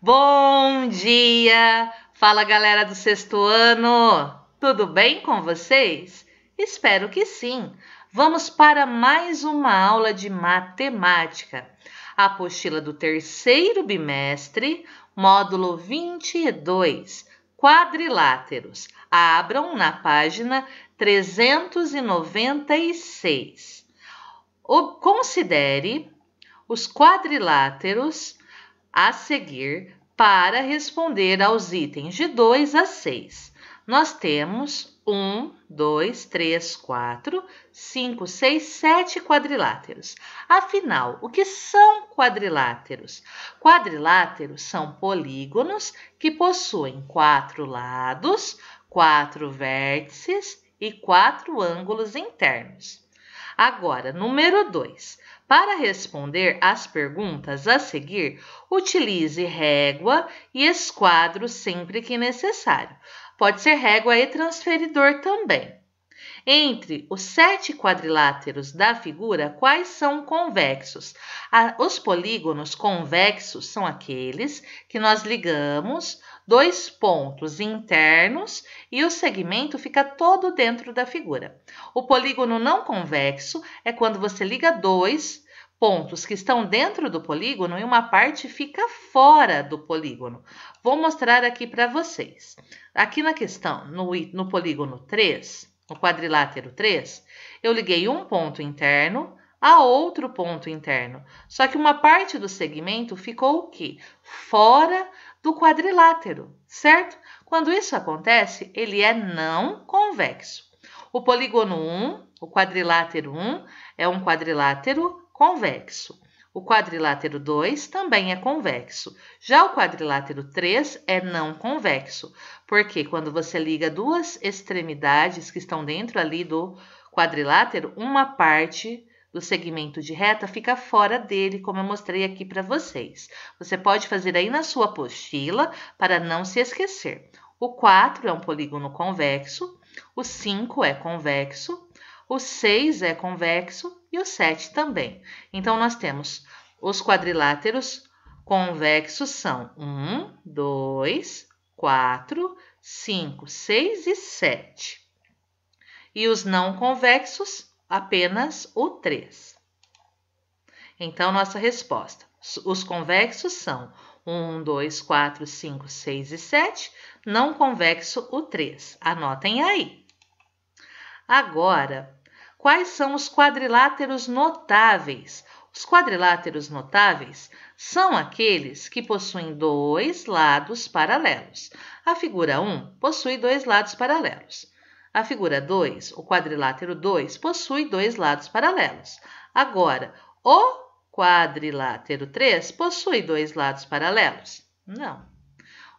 Bom dia! Fala, galera do sexto ano! Tudo bem com vocês? Espero que sim! Vamos para mais uma aula de matemática. A apostila do terceiro bimestre, módulo 22, quadriláteros. Abram na página 396. Considere os quadriláteros a seguir para responder aos itens de 2 a 6. Nós temos 1, 2, 3, 4, 5, 6, 7 quadriláteros. Afinal, o que são quadriláteros? Quadriláteros são polígonos que possuem 4 lados, 4 vértices e 4 ângulos internos. Agora, número 2. Para responder às perguntas a seguir, utilize régua e esquadro sempre que necessário. Pode ser régua e transferidor também. Entre os 7 quadriláteros da figura, quais são convexos? Os polígonos convexos são aqueles que nós ligamos 2 pontos internos e o segmento fica todo dentro da figura. O polígono não convexo é quando você liga 2 pontos que estão dentro do polígono e uma parte fica fora do polígono. Vou mostrar aqui para vocês. Aqui na questão, no polígono 3, no quadrilátero 3, eu liguei um ponto interno a outro ponto interno. Só que uma parte do segmento ficou o quê? Fora do quadrilátero, certo? Quando isso acontece, ele é não convexo. O polígono 1, o quadrilátero 1, é um quadrilátero convexo. O quadrilátero 2 também é convexo. Já o quadrilátero 3 é não convexo, porque quando você liga duas extremidades que estão dentro ali do quadrilátero, uma parte do segmento de reta fica fora dele, como eu mostrei aqui para vocês. Você pode fazer aí na sua apostila para não se esquecer. O 4 é um polígono convexo, o 5 é convexo, o 6 é convexo e o 7 também. Então, nós temos os quadriláteros convexos são 1, 2, 4, 5, 6 e 7. E os não convexos, apenas o 3. Então, nossa resposta. Os convexos são 1, 2, 4, 5, 6 e 7. Não convexo, o 3. Anotem aí. Agora, quais são os quadriláteros notáveis? Os quadriláteros notáveis são aqueles que possuem 2 lados paralelos. A figura 1 possui 2 lados paralelos. A figura 2, o quadrilátero 2, possui 2 lados paralelos. Agora, o quadrilátero 3 possui 2 lados paralelos? Não.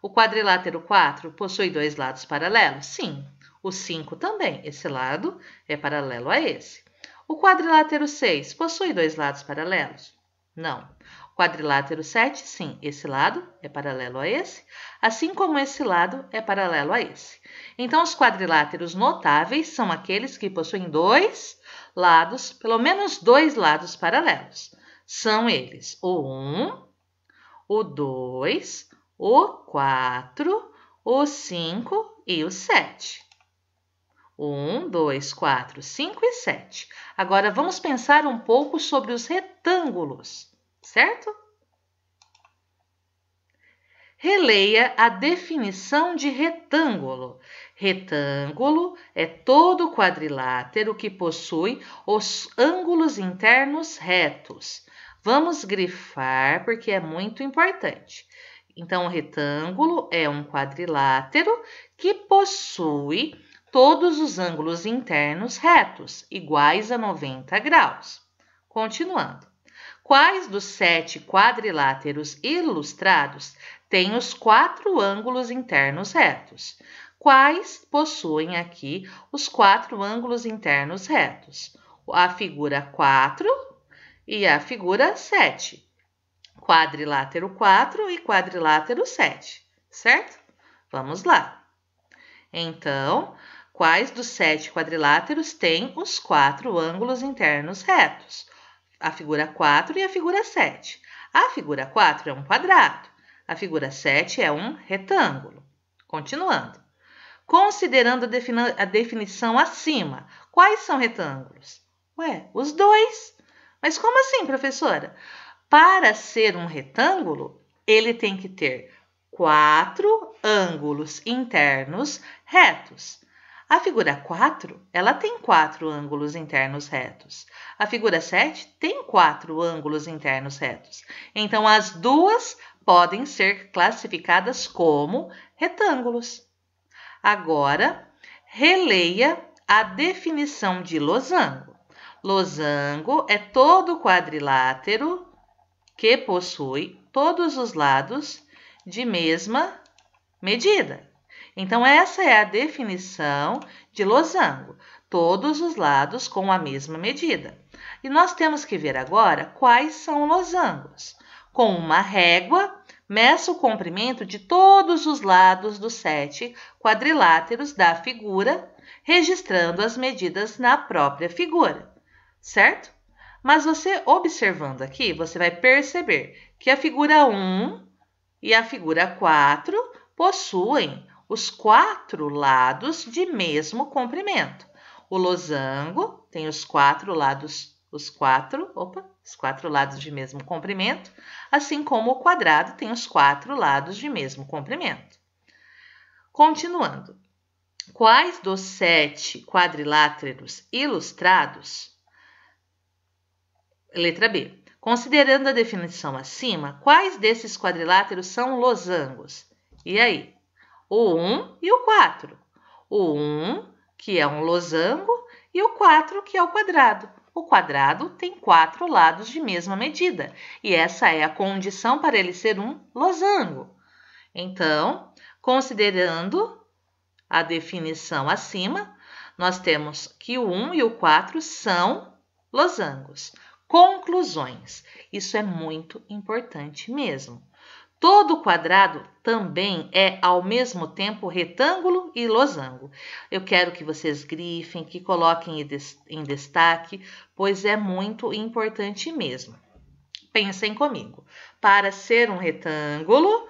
O quadrilátero 4 possui 2 lados paralelos? Sim. O 5 também, esse lado é paralelo a esse. O quadrilátero 6 possui 2 lados paralelos? Não. O quadrilátero 7, sim, esse lado é paralelo a esse, assim como esse lado é paralelo a esse. Então, os quadriláteros notáveis são aqueles que possuem 2 lados, pelo menos 2 lados paralelos. São eles o 1, o 2, o 4, o 5 e o 7. 1, 2, 4, 5 e 7. Agora, vamos pensar um pouco sobre os retângulos, certo? Releia a definição de retângulo. Retângulo é todo quadrilátero que possui os ângulos internos retos. Vamos grifar porque é muito importante. Então, o retângulo é um quadrilátero que possui todos os ângulos internos retos, iguais a 90 graus. Continuando. Quais dos 7 quadriláteros ilustrados têm os 4 ângulos internos retos? Quais possuem aqui os 4 ângulos internos retos? A figura 4 e a figura 7. Quadrilátero 4 e quadrilátero 7, certo? Vamos lá. Então, quais dos 7 quadriláteros têm os 4 ângulos internos retos? A figura 4 e a figura 7. A figura 4 é um quadrado. A figura 7 é um retângulo. Continuando. Considerando a definição acima, quais são retângulos? Ué, os dois. Mas como assim, professora? Para ser um retângulo, ele tem que ter 4 ângulos internos retos. A figura 4, ela tem 4 ângulos internos retos. A figura 7 tem 4 ângulos internos retos. Então, as duas podem ser classificadas como retângulos. Agora, releia a definição de losango. Losango é todo quadrilátero que possui todos os lados de mesma medida. Então, essa é a definição de losango, todos os lados com a mesma medida. E nós temos que ver agora quais são losangos. Com uma régua, meça o comprimento de todos os lados dos 7 quadriláteros da figura, registrando as medidas na própria figura, certo? Mas você observando aqui, você vai perceber que a figura 1 e a figura 4 possuem os 4 lados de mesmo comprimento. O losango tem os 4 lados de mesmo comprimento, assim como o quadrado tem os 4 lados de mesmo comprimento. Continuando. Quais dos 7 quadriláteros ilustrados? Letra B. Considerando a definição acima, quais desses quadriláteros são losangos? E aí? O 1 e o 4. O 1, que é um losango, e o 4, que é o quadrado. O quadrado tem 4 lados de mesma medida, e essa é a condição para ele ser um losango. Então, considerando a definição acima, nós temos que o 1 e o 4 são losangos. Conclusões. Isso é muito importante mesmo. Todo quadrado também é, ao mesmo tempo, retângulo e losango. Eu quero que vocês grifem, que coloquem em destaque, pois é muito importante mesmo. Pensem comigo. Para ser um retângulo,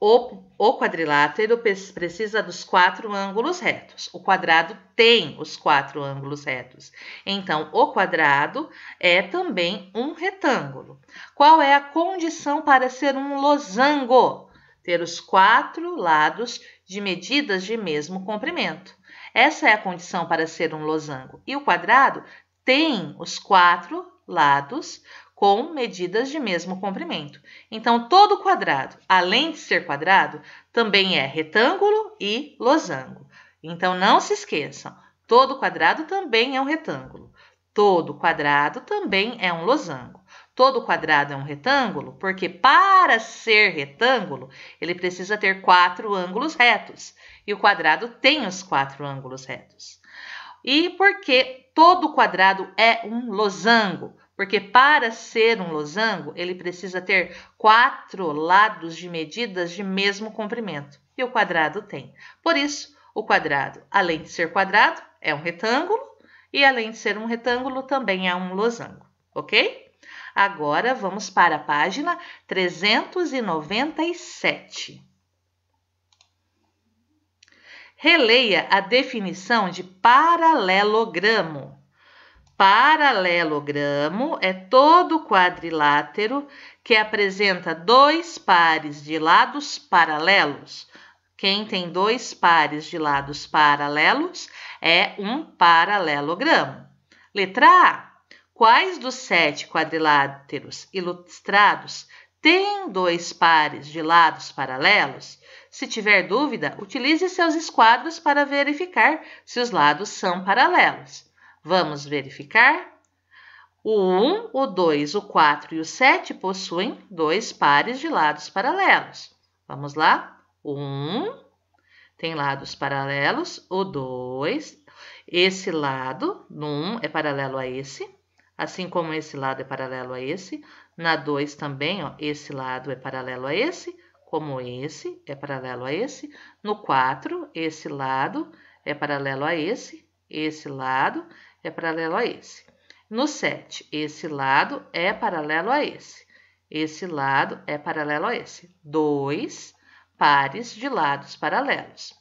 o quadrilátero precisa dos 4 ângulos retos. O quadrado tem os 4 ângulos retos. Então, o quadrado é também um retângulo. Qual é a condição para ser um losango? Ter os 4 lados de medidas de mesmo comprimento. Essa é a condição para ser um losango. E o quadrado tem os 4 lados com medidas de mesmo comprimento. Então, todo quadrado, além de ser quadrado, também é retângulo e losango. Então, não se esqueçam, todo quadrado também é um retângulo. Todo quadrado também é um losango. Todo quadrado é um retângulo porque, para ser retângulo, ele precisa ter 4 ângulos retos. E o quadrado tem os 4 ângulos retos. E por que todo quadrado é um losango? Porque para ser um losango, ele precisa ter 4 lados de medidas de mesmo comprimento. E o quadrado tem. Por isso, o quadrado, além de ser quadrado, é um retângulo. E além de ser um retângulo, também é um losango. Ok? Agora, vamos para a página 397. Releia a definição de paralelogramo. Paralelogramo é todo quadrilátero que apresenta 2 pares de lados paralelos. Quem tem 2 pares de lados paralelos é um paralelogramo. Letra A. Quais dos 7 quadriláteros ilustrados têm 2 pares de lados paralelos? Se tiver dúvida, utilize seus esquadros para verificar se os lados são paralelos. Vamos verificar? O 1, o 2, o 4 e o 7 possuem 2 pares de lados paralelos. Vamos lá? O 1 tem lados paralelos, o 2, esse lado, no 1 é paralelo a esse, assim como esse lado é paralelo a esse. Na 2 também, ó, esse lado é paralelo a esse, como esse é paralelo a esse. No 4, esse lado é paralelo a esse lado é paralelo a esse. No 7, esse lado é paralelo a esse. Esse lado é paralelo a esse. 2 pares de lados paralelos.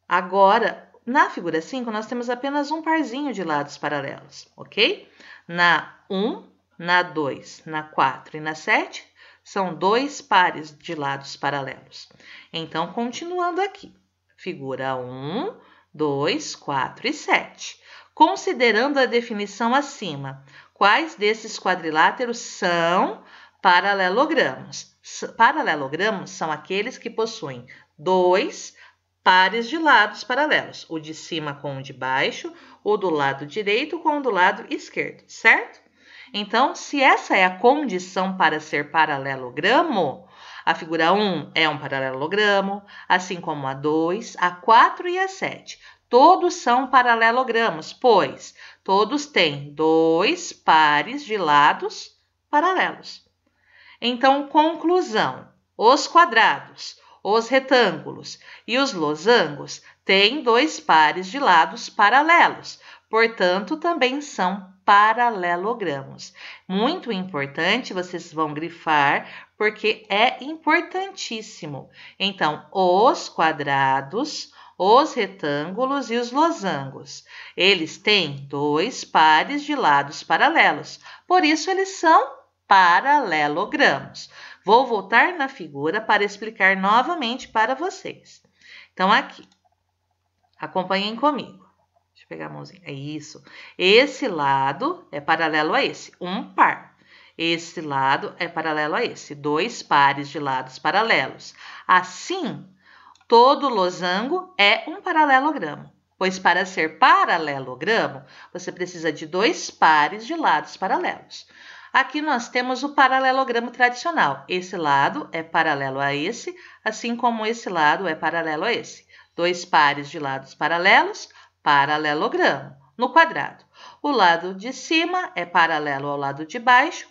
Agora, na figura 5, nós temos apenas um parzinho de lados paralelos, ok? Na 1, na 2, na 4 e na 7, são 2 pares de lados paralelos. Então, continuando aqui. Figura 1, 2, 4 e 7. Considerando a definição acima, quais desses quadriláteros são paralelogramos? Paralelogramos são aqueles que possuem 2 pares de lados paralelos, o de cima com o de baixo, o do lado direito com o do lado esquerdo, certo? Então, se essa é a condição para ser paralelogramo, a figura 1 é um paralelogramo, assim como a 2, a 4 e a 7. Todos são paralelogramos, pois todos têm 2 pares de lados paralelos. Então, conclusão: os quadrados, os retângulos e os losangos têm 2 pares de lados paralelos, portanto, também são paralelogramos. Muito importante, vocês vão grifar, porque é importantíssimo. Então, os quadrados, os retângulos e os losangos, eles têm 2 pares de lados paralelos, por isso eles são paralelogramos. Vou voltar na figura para explicar novamente para vocês. Então, aqui, acompanhem comigo. Deixa eu pegar a mãozinha. É isso. Esse lado é paralelo a esse, um par. Esse lado é paralelo a esse, 2 pares de lados paralelos. Assim, todo losango é um paralelogramo, pois para ser paralelogramo, você precisa de 2 pares de lados paralelos. Aqui nós temos o paralelogramo tradicional. Esse lado é paralelo a esse, assim como esse lado é paralelo a esse. 2 pares de lados paralelos, paralelogramo, no quadrado. O lado de cima é paralelo ao lado de baixo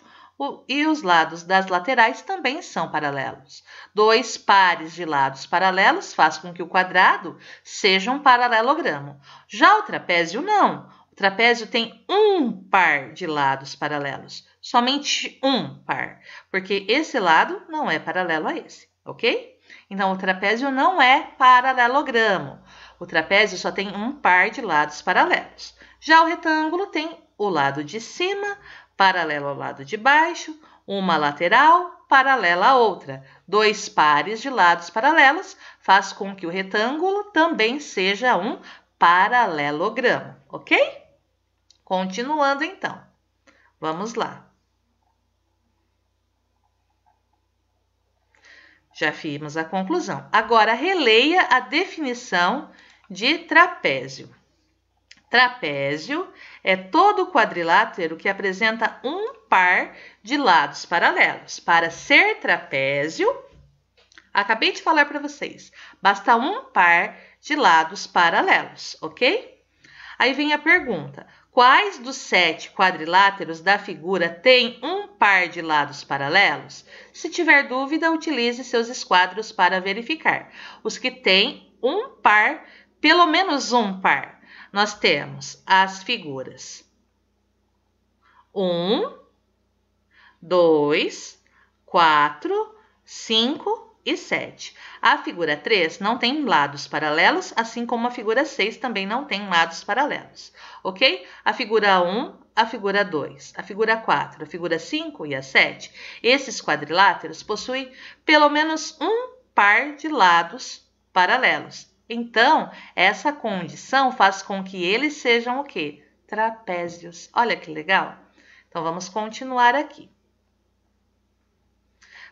e os lados das laterais também são paralelos. 2 pares de lados paralelos faz com que o quadrado seja um paralelogramo. Já o trapézio não. O trapézio tem um par de lados paralelos, somente um par, porque esse lado não é paralelo a esse, ok? Então, o trapézio não é paralelogramo. O trapézio só tem um par de lados paralelos. Já o retângulo tem o lado de cima paralelo ao lado de baixo, uma lateral paralela à outra. 2 pares de lados paralelos faz com que o retângulo também seja um paralelogramo, ok? Continuando, então. Vamos lá. Já vimos a conclusão. Agora, releia a definição de trapézio. Trapézio é todo quadrilátero que apresenta um par de lados paralelos. Para ser trapézio, acabei de falar para vocês, basta um par de lados paralelos, ok? Aí vem a pergunta: quais dos 7 quadriláteros da figura têm um par de lados paralelos? Se tiver dúvida, utilize seus esquadros para verificar. Os que têm um par, pelo menos um par, nós temos as figuras 1, 2, 4, 5 e 7. A figura 3 não tem lados paralelos, assim como a figura 6 também não tem lados paralelos, ok? A figura 1, a figura 2, a figura 4, a figura 5 e a 7, esses quadriláteros possuem pelo menos um par de lados paralelos. Então, essa condição faz com que eles sejam o quê? Trapézios. Olha que legal! Então, vamos continuar aqui.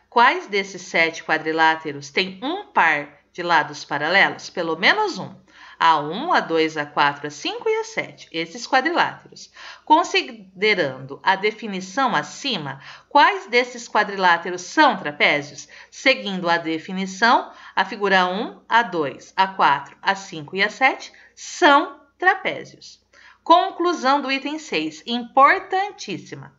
Quais desses 7 quadriláteros têm um par de lados paralelos? Pelo menos um. A 1, a 2, a 4, a 5 e a 7. Esses quadriláteros. Considerando a definição acima, quais desses quadriláteros são trapézios? Seguindo a definição, a figura 1, a 2, a 4, a 5 e a 7 são trapézios. Conclusão do item 6, importantíssima.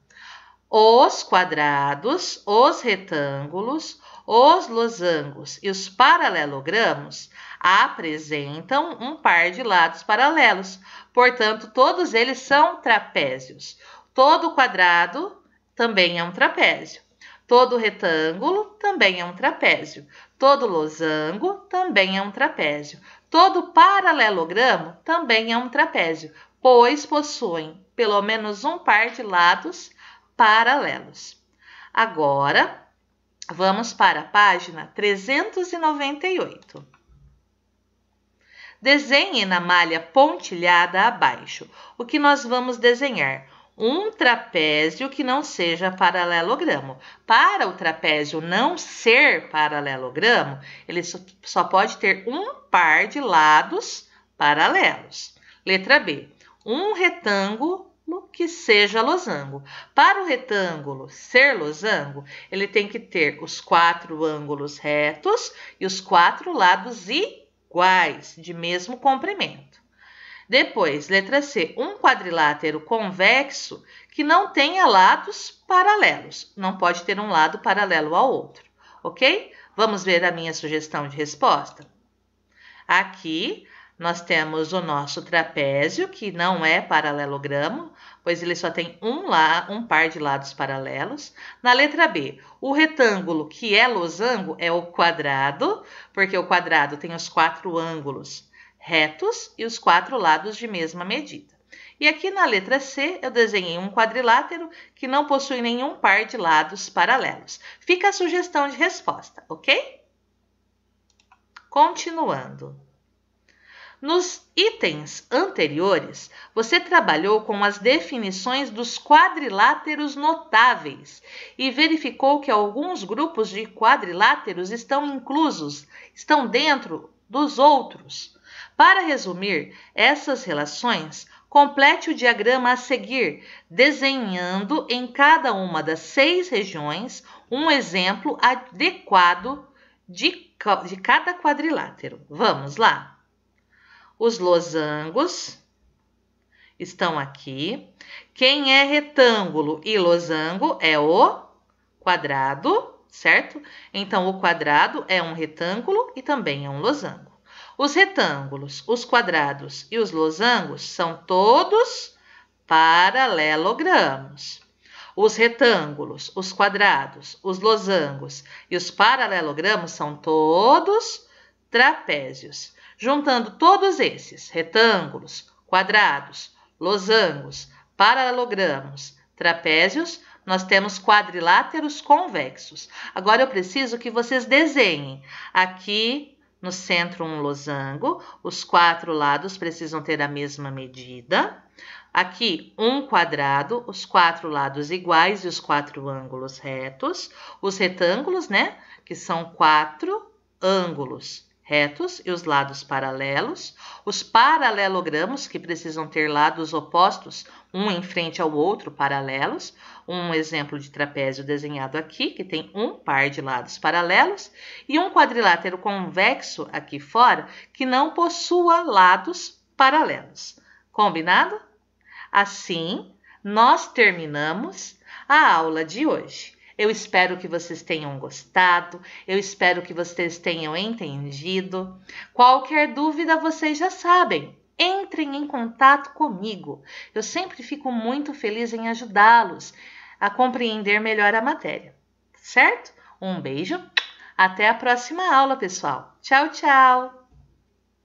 Os quadrados, os retângulos, os losangos e os paralelogramos apresentam um par de lados paralelos. Portanto, todos eles são trapézios. Todo quadrado também é um trapézio. Todo retângulo também é um trapézio. Todo losango também é um trapézio. Todo paralelogramo também é um trapézio, pois possuem pelo menos um par de lados paralelos. Agora, vamos para a página 398. Desenhe na malha pontilhada abaixo. O que nós vamos desenhar? Um trapézio que não seja paralelogramo. Para o trapézio não ser paralelogramo, ele só pode ter um par de lados paralelos. Letra B. Um retângulo que seja losango. Para o retângulo ser losango, ele tem que ter os 4 ângulos retos e os 4 lados iguais, de mesmo comprimento. Depois, letra C, um quadrilátero convexo que não tenha lados paralelos. Não pode ter um lado paralelo ao outro, ok? Vamos ver a minha sugestão de resposta? Aqui, nós temos o nosso trapézio, que não é paralelogramo, pois ele só tem um par de lados paralelos. Na letra B, o retângulo que é losango é o quadrado, porque o quadrado tem os 4 ângulos retos e os 4 lados de mesma medida. E aqui na letra C, eu desenhei um quadrilátero que não possui nenhum par de lados paralelos. Fica a sugestão de resposta, ok? Continuando. Nos itens anteriores, você trabalhou com as definições dos quadriláteros notáveis e verificou que alguns grupos de quadriláteros estão dentro dos outros. Para resumir essas relações, complete o diagrama a seguir, desenhando em cada uma das 6 regiões um exemplo adequado de cada quadrilátero. Vamos lá? Os losangos estão aqui. Quem é retângulo e losango é o quadrado, certo? Então, o quadrado é um retângulo e também é um losango. Os retângulos, os quadrados e os losangos são todos paralelogramos. Os retângulos, os quadrados, os losangos e os paralelogramos são todos trapézios. Juntando todos esses, retângulos, quadrados, losangos, paralelogramos, trapézios, nós temos quadriláteros convexos. Agora eu preciso que vocês desenhem aqui no centro um losango, os 4 lados precisam ter a mesma medida. Aqui um quadrado, os 4 lados iguais e os 4 ângulos retos. Os retângulos, né, que são 4 ângulos retos e os lados paralelos, os paralelogramos, que precisam ter lados opostos, um em frente ao outro, paralelos, um exemplo de trapézio desenhado aqui, que tem um par de lados paralelos, e um quadrilátero convexo aqui fora, que não possua lados paralelos. Combinado? Assim, nós terminamos a aula de hoje. Eu espero que vocês tenham gostado, eu espero que vocês tenham entendido. Qualquer dúvida, vocês já sabem, entrem em contato comigo. Eu sempre fico muito feliz em ajudá-los a compreender melhor a matéria, certo? Um beijo, até a próxima aula, pessoal. Tchau, tchau!